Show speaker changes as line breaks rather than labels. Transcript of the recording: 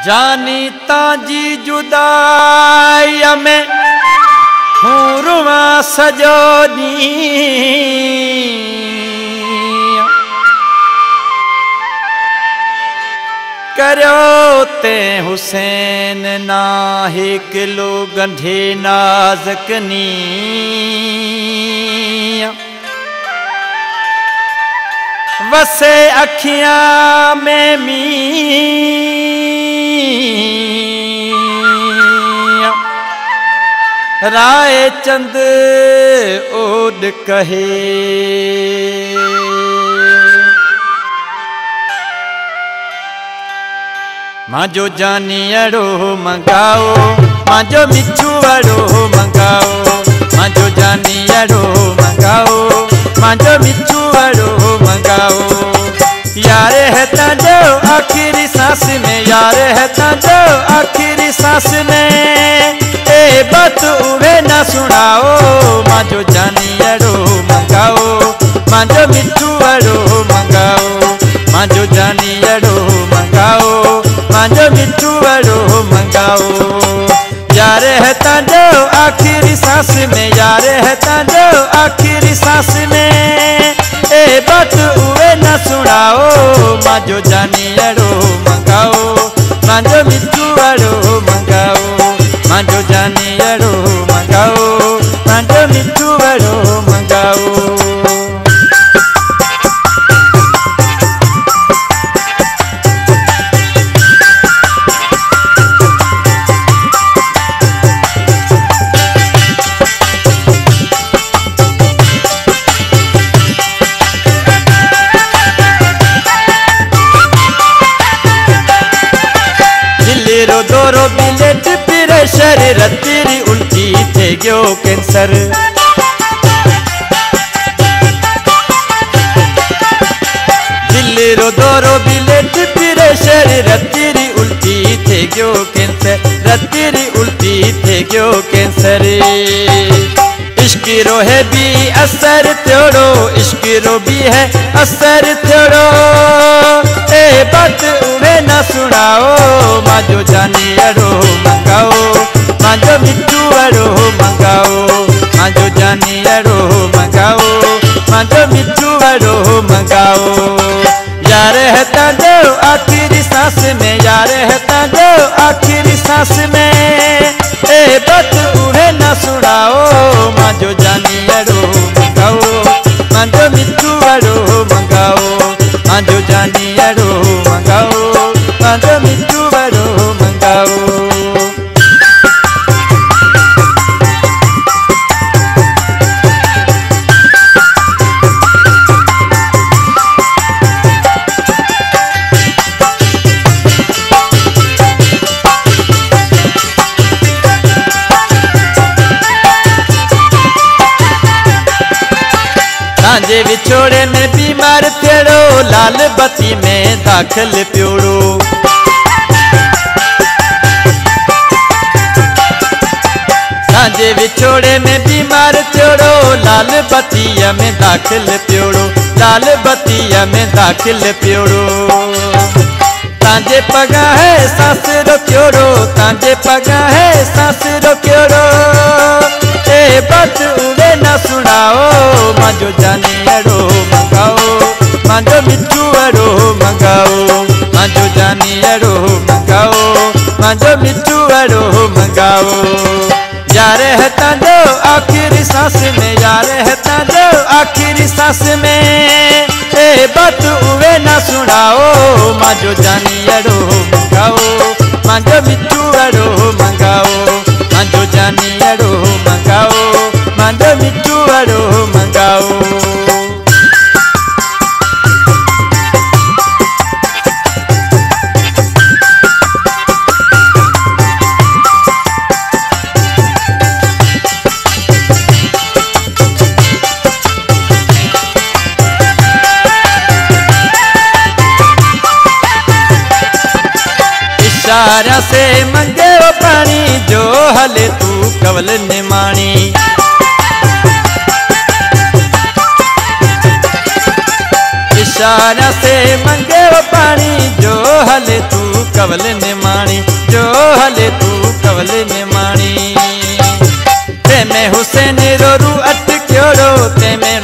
जानी ताजी जुदाई में हूँ रुआ सजो दी करो ते हुसैन ना हिक लो गंढे नाज़कनी वसे अखियां में मी राय चंद ओड कहे मांजो जानी अड़ो मंगाओ मांजो मिठू अड़ो मंगाओ मांजो जानी अड़ो मंगाओ मांजो मिठू अड़ो मंगाओ यारे है ताजो आखिरी सांस में यारे है ताजो आखिरी सांस में ए बात उवे ना सुनाओ मांजो जानी अड़ो मंगाओ मांजो मिठू अड़ो मंगाओ मांजो जानी अड़ो मंगाओ मांजो मिठू अड़ो मंगाओ यारे है ताजो आखिरी सांस में यारे है ताजो आखिरी सांस में ए बात उवे न सुनाओ मांजो जानी अड़ो मंगाओ मांजो मिठू अड़ो मंगाओ मांजो जानी अड़ो मंगाओ मांजो मिठू अड़ो मंगाओ दोरो बिलेट प्रेशर रत्ती उल्टी थे गयो कैंसर दिल रो दोरो बिलेट प्रेशर रत्ती उल्टी थे गयो कैंसर रत्ती उल्टी थे गयो कैंसर इश्क रो है भी असर थोड़ो इश्क रो भी है असर थोड़ो ए बात उवे न सुनाओ मांजो जानी अड़ो मंगाओ मांजो मिठू अड़ो मंगाओ मांजो जानी अड़ो मंगाओ मांजो मिठू अड़ो मंगाओ यार है ताजो आखिरी सांस में यार है ताजो आखिरी सांस में ए बात उवे न सुनाओ मांजो जानी अड़ो मंगाओ मांजो मिठू अड़ो मंगाओ मांजो जानी अड़ो मंगाओ मांजो मिठू अड़ो मंगाओ तांजे विछोड़े में बीमार थियड़ो लाल बत्ती में दाखिल पियोड़ो तांजे विछोड़े में बीमार थियड़ो लाल बत्ती में दाखिल पियोड़ो लाल बत्ती में दाखिल पियोड़ो तांजे पगा है सांस रोक्योड़ो तांजे पगा है सांस रोक्योड़ो ए बात उवे न सुनाओ मांजो जानी अड़ो मंगाओ मांजो मिठू अड़ो मंगाओ मांजो जानी अड़ो मंगाओ मांजो मिठू अड़ो मंगाओ यार है ताजो आखिरी सांस में यार है ताजो आखिरी सांस में ए बात उवे न सुनाओ मांजो जानी अड़ो मंगाओ मांजो मिठू अड़ो मंगाओ मांजो जानी अड़ो मंगाओ मांजो मिठू अड़ो मंगाओ इशारा से मंगे वो पानी जो हले तू कवल निमाणी इशारा से मंगे वो पानी जो हले तू कवल निमाणी माणी जो हले तू कवले में माणी ते में हुसैन रो रू अटक्योड़ो ते में